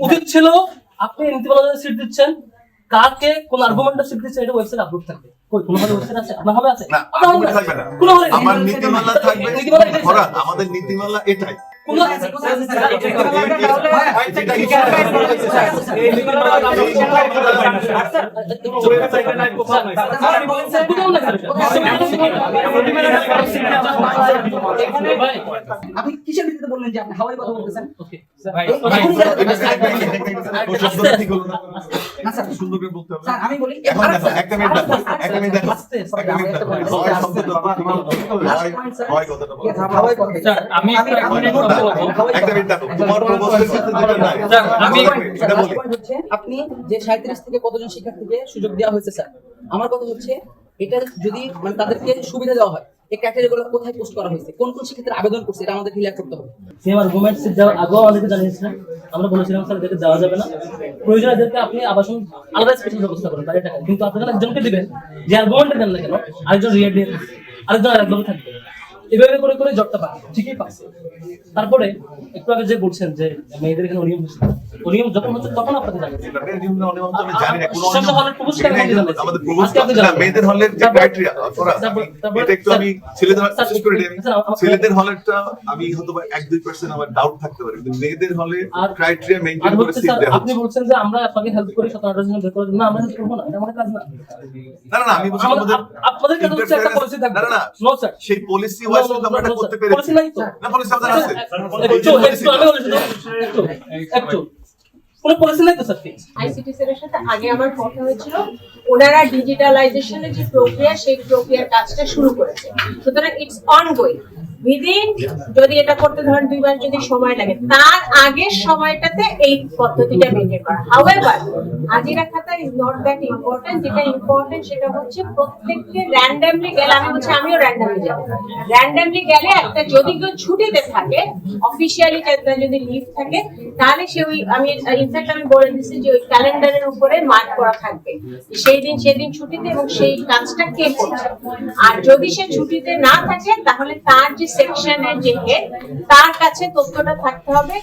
উচিত ছিল আপনি নীতিমালায় সিট দিচ্ছেন, কাকে কোন আর্গুমেন্টে সিট দিচ্ছেন এটা ওয়েবসাইট আপলোড থাকবে। কই কোন ভাবে ওয়েবসাইট আছে? আপনার হবে আছে? না, আর্গুমেন্ট থাকবে না। আমার নীতিমালা থাকবে। ধরা আমাদের নীতিমালা এটাই। কোন আছে? আপনি কিসের ভিত্তিতে বললেন যে আপনি হাওয়াই কথা বলতেছেন? ওকে না স্যার, সুন্দর করে বলতে হবে। স্যার আমি বলি এখন দেখো, একটা মিনিট দেখো, একটা মিনিট দেখো, একটা মিনিট দেখো। হয় শব্দটা হয় কথাটা বলো। হাওয়াই কথা স্যার আমি একটা একটা মিনিট দেখো, তোমার প্রপোজালের সাথে যেটা নাই। স্যার, আমি এটা বলি। আপনি যে 37 থেকে কতজন শিক্ষার্থীকে সুযোগ দেওয়া হয়েছে স্যার, আমার কথা হচ্ছে এটা যদি মানে তাদেরকে সুবিধা দেওয়া হয়, এই ক্যাটাগরিগুলো কোথায় পোস্ট করা হয়েছে, কোন কোন শিক্ষার্থীরা আবেদন করছে, এটা আমাদের ক্লিয়ার করতে হবে। সেম আর্গুমেন্ট দেওয়ার আগেও আমাদেরকে জানিয়েছিলেন, আমরা বলেছিলাম স্যার এদেরকে দেওয়া যাবে না, প্রয়োজন এদেরকে আপনি আবাসন আলাদা স্পেশাল ব্যবস্থা করেন তাদের টাকা, কিন্তু আপনারা একজনকে দিবেন যে আর্গুমেন্টটা দেন না কেন, আরেকজন রিয়েট দিয়ে আরেকজন আরেকভাবে থাকবে, এভাবে করে করে জবটা পায়, ঠিকই পাচ্ছে। তারপরে একটু আগে যে বলছেন যে মেয়েদের এখানে অনিয়ম হচ্ছে, অনিয়ম যখন হচ্ছে তখন আপনাকে জানাচ্ছি এটা নিয়ম না অনিয়ম তো আমি জানি না। কোনো সব হলের প্রপোজ কেন জানাচ্ছি আমাদের প্রপোজ না, মেয়েদের হলের যে ক্রাইটেরিয়া এটা একটু আমি ছেলেদের শেষ করে দিই। ছেলেদের হলেরটা আমি হয়তো 1-2% আমার ডাউট থাকতে পারে, কিন্তু মেয়েদের হলে ক্রাইটেরিয়া মেইনটেইন করে সিট দেওয়া আপনি বলছেন যে আমরা আপনাকে হেল্প করি 17-18 জন বের করে দিন, না আমরা হেল্প করবো না, এটা আমাদের কাজ না। না আমি বলছি আমাদের আপনাদের কাছে হচ্ছে একটা পলিসি থাকবে। না নো স্যার, সেই পলিসি ওয়াইজ আমরা এটা করতে পেরেছি। পলিসি নাই তো। না পলিসি আমাদের আছে। একটু কোনো পলিসি নাই তো স্যার। আইসিটি সেলের সাথে আগে আমার কথা হয়েছিল, ওনারা ডিজিটালাইজেশনের যে প্রক্রিয়া সেই প্রক্রিয়ার কাজটা শুরু করেছে, সুতরাং ইটস অনগোয়িং। উইদিন যদি এটা করতে ধরেন 2 মাস যদি সময় লাগে, তার আগের সময়টাতে এই পদ্ধতিটা মেনটেন করা। হাউএভার হাজিরা খাতা ইজ নট দ্যাট ইম্পর্টেন্ট, যেটা ইম্পর্টেন্ট সেটা হচ্ছে প্রত্যেককে র্যান্ডমলি গেলে, আমি বলছি আমিও র্যান্ডমলি যাব, র্যান্ডমলি গেলে একটা যদি কেউ ছুটিতে থাকে, অফিসিয়ালি যদি লিভ থাকে, তাহলে সে ওই আমি ইনফ্যাক্ট আমি বলে দিচ্ছি যে ওই ক্যালেন্ডারের উপরে মার্ক করা থাকবে সেই দিন সেদিন ছুটিতে এবং সেই কাজটা কে করছে। আর যদি সে ছুটিতে না থাকে তাহলে তার যে সেকশনের যে হেড, তার কাছে তথ্যটা থাকতে হবে।